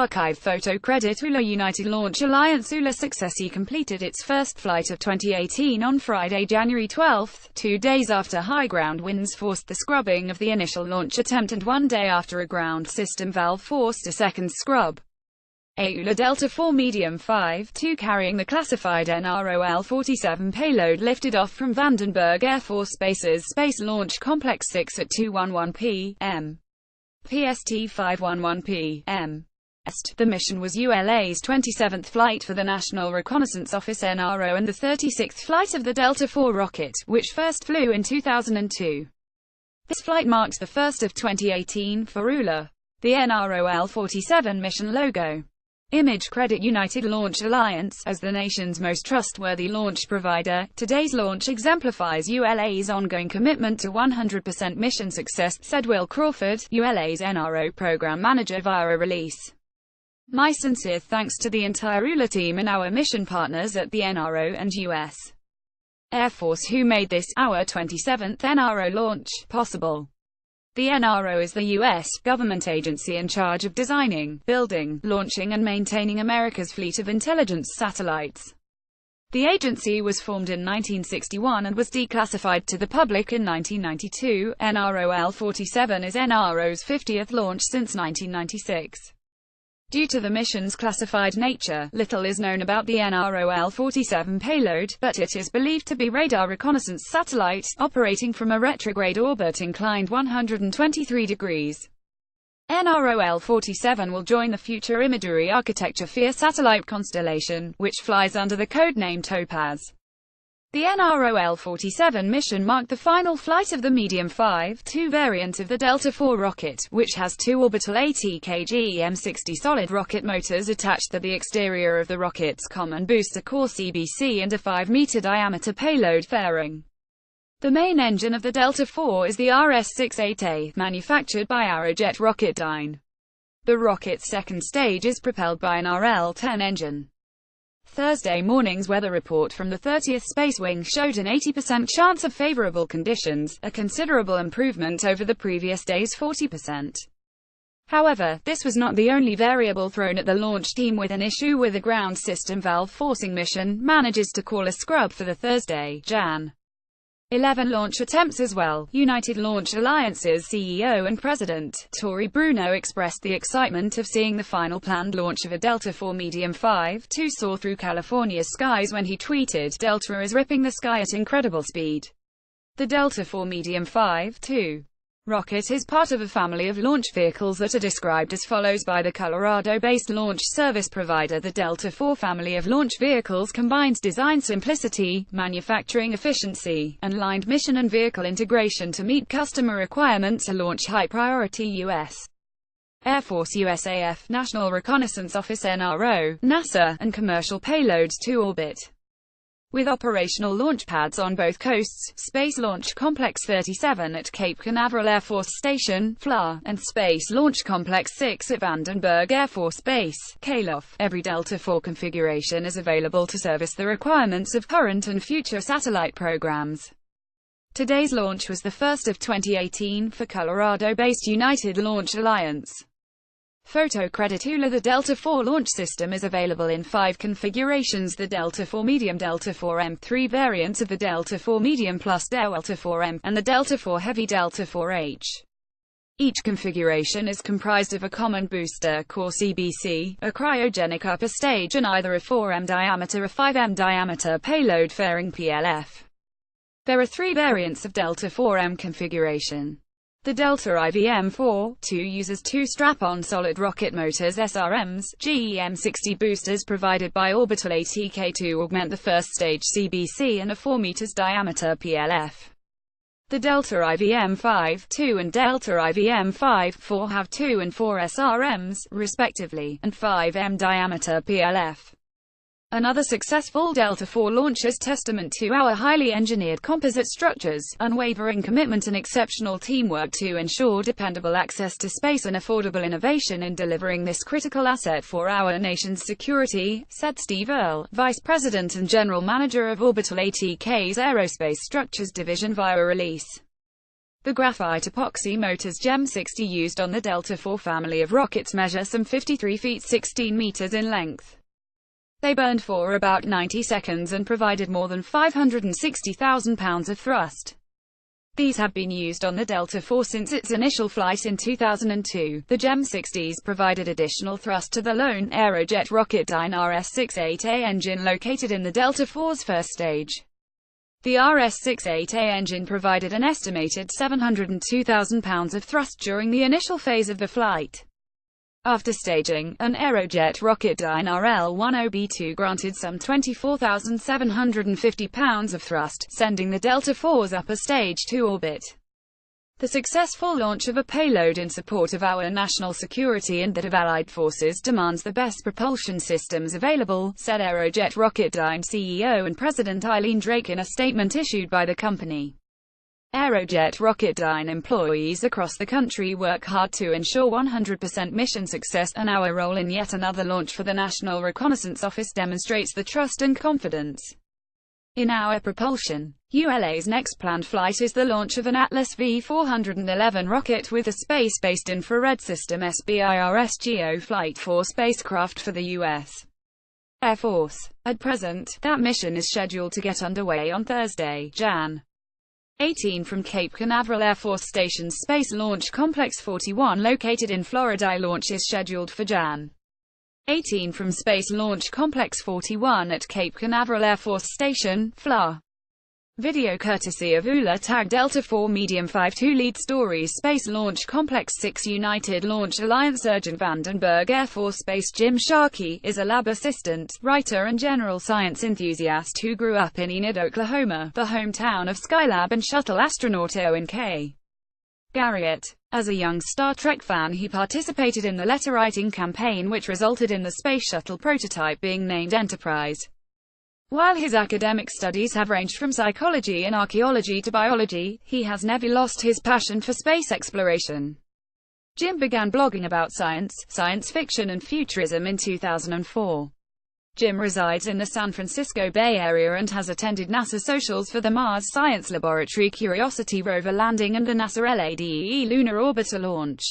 archive photo credit ULA United Launch Alliance ULA Successy completed its first flight of 2018 on Friday, January 12, 2 days after high ground winds forced the scrubbing of the initial launch attempt and 1 day after a ground system valve forced a second scrub. A ULA Delta IV Medium 5-2 carrying the classified nrol-47 payload lifted off from Vandenberg Air Force Base's Space Launch Complex 6 at 2:11 p.m. PST 5:11 p.m. The mission was ULA's 27th flight for the National Reconnaissance Office (NRO) and the 36th flight of the Delta IV rocket, which first flew in 2002. This flight marked the first of 2018 for ULA. The nrol-47 mission logo. Image credit United Launch Alliance. As the nation's most trustworthy launch provider, today's launch exemplifies ULA's ongoing commitment to 100% mission success, said Will Crawford, ULA's NRO program manager via a release. My sincere thanks to the entire ULA team and our mission partners at the NRO and U.S. Air Force who made this, our 27th NRO launch, possible. The NRO is the U.S. government agency in charge of designing, building, launching and maintaining America's fleet of intelligence satellites. The agency was formed in 1961 and was declassified to the public in 1992. nrol-47 is NRO's 50th launch since 1996. Due to the mission's classified nature, little is known about the nrol-47 payload, but it is believed to be radar reconnaissance satellite, operating from a retrograde orbit inclined 123 degrees. nrol-47 will join the Future Imagery Architecture FIR satellite constellation, which flies under the codename Topaz. The nrol-47 mission marked the final flight of the Medium 5-2 variant of the Delta IV rocket, which has two orbital ATKG M60 solid rocket motors attached to the exterior of the rocket's common booster core CBC and a 5-meter diameter payload fairing. The main engine of the Delta IV is the RS-68A, manufactured by Aerojet Rocketdyne. The rocket's second stage is propelled by an RL-10 engine. Thursday morning's weather report from the 30th Space Wing showed an 80% chance of favorable conditions, a considerable improvement over the previous day's 40%. However, this was not the only variable thrown at the launch team, with an issue with a ground system valve forcing mission manages to call a scrub for the Thursday, Jan. 11 launch attempts as well. United Launch Alliance's CEO and President, Tory Bruno, expressed the excitement of seeing the final planned launch of a Delta IV Medium 5-2 soar through California's skies when he tweeted, "Delta is ripping the sky at incredible speed." The Delta IV Medium 5-2 rocket is part of a family of launch vehicles that are described as follows by the Colorado-based launch service provider. The Delta IV family of launch vehicles combines design simplicity, manufacturing efficiency, and aligned mission and vehicle integration to meet customer requirements to launch high-priority U.S. Air Force USAF, National Reconnaissance Office NRO, NASA, and commercial payloads to orbit. With operational launch pads on both coasts, Space Launch Complex 37 at Cape Canaveral Air Force Station, FLA, and Space Launch Complex 6 at Vandenberg Air Force Base, KLOF, every Delta IV configuration is available to service the requirements of current and future satellite programs. Today's launch was the first of 2018 for Colorado-based United Launch Alliance. Photo credit ULA. The Delta IV launch system is available in 5 configurations: the Delta IV Medium, Delta IV M, 3 variants of the Delta IV Medium Plus Delta IV M, and the Delta IV Heavy Delta IV-H. Each configuration is comprised of a common booster core CBC, a cryogenic upper stage and either a 4M diameter or 5M diameter payload fairing PLF. There are 3 variants of Delta IV-M configuration. The Delta IVM-4-2 uses 2 strap-on solid rocket motors SRMs, GEM-60 boosters provided by Orbital ATK to augment the first stage CBC and a 4 meters diameter PLF. The Delta IVM-5-2 and Delta IVM-5-4 have 2 and 4 SRMs, respectively, and 5M diameter PLF. Another successful Delta IV launch is testament to our highly engineered composite structures, unwavering commitment and exceptional teamwork to ensure dependable access to space and affordable innovation in delivering this critical asset for our nation's security, said Steve Earle, Vice President and General Manager of Orbital ATK's Aerospace Structures Division via a release. The graphite epoxy motors GEM 60 used on the Delta IV family of rockets measure some 53 feet 16 meters in length. They burned for about 90 seconds and provided more than 560,000 pounds of thrust. These have been used on the Delta IV since its initial flight in 2002. The GEM 60s provided additional thrust to the lone Aerojet Rocketdyne RS-68A engine located in the Delta IV's first stage. The RS-68A engine provided an estimated 702,000 pounds of thrust during the initial phase of the flight. After staging, an Aerojet Rocketdyne RL-10B2 granted some 24,750 pounds of thrust, sending the Delta IV's upper stage to orbit. The successful launch of a payload in support of our national security and that of Allied forces demands the best propulsion systems available, said Aerojet Rocketdyne CEO and President Eileen Drake in a statement issued by the company. Aerojet Rocketdyne employees across the country work hard to ensure 100% mission success, and our role in yet another launch for the National Reconnaissance Office demonstrates the trust and confidence in our propulsion. ULA's next planned flight is the launch of an Atlas V411 rocket with a space-based infrared system SBIRS GEO Flight 4 spacecraft for the U.S. Air Force. At present, that mission is scheduled to get underway on Thursday, Jan. 18 from Cape Canaveral Air Force Station's Space Launch Complex 41 located in Florida. Launch is scheduled for Jan. 18 from Space Launch Complex 41 at Cape Canaveral Air Force Station, FLA. Video courtesy of ULA Tag Delta IV Medium 5-2 Lead Stories Space Launch Complex 6 United Launch Alliance Sergeant Vandenberg Air Force Base. Jim Sharkey is a lab assistant, writer and general science enthusiast who grew up in Enid, Oklahoma, the hometown of Skylab and shuttle astronaut Owen K. Garriott. As a young Star Trek fan, he participated in the letter-writing campaign which resulted in the space shuttle prototype being named Enterprise. While his academic studies have ranged from psychology and archaeology to biology, he has never lost his passion for space exploration. Jim began blogging about science, science fiction and futurism in 2004. Jim resides in the San Francisco Bay Area and has attended NASA socials for the Mars Science Laboratory Curiosity rover landing and the NASA LADEE lunar orbiter launch.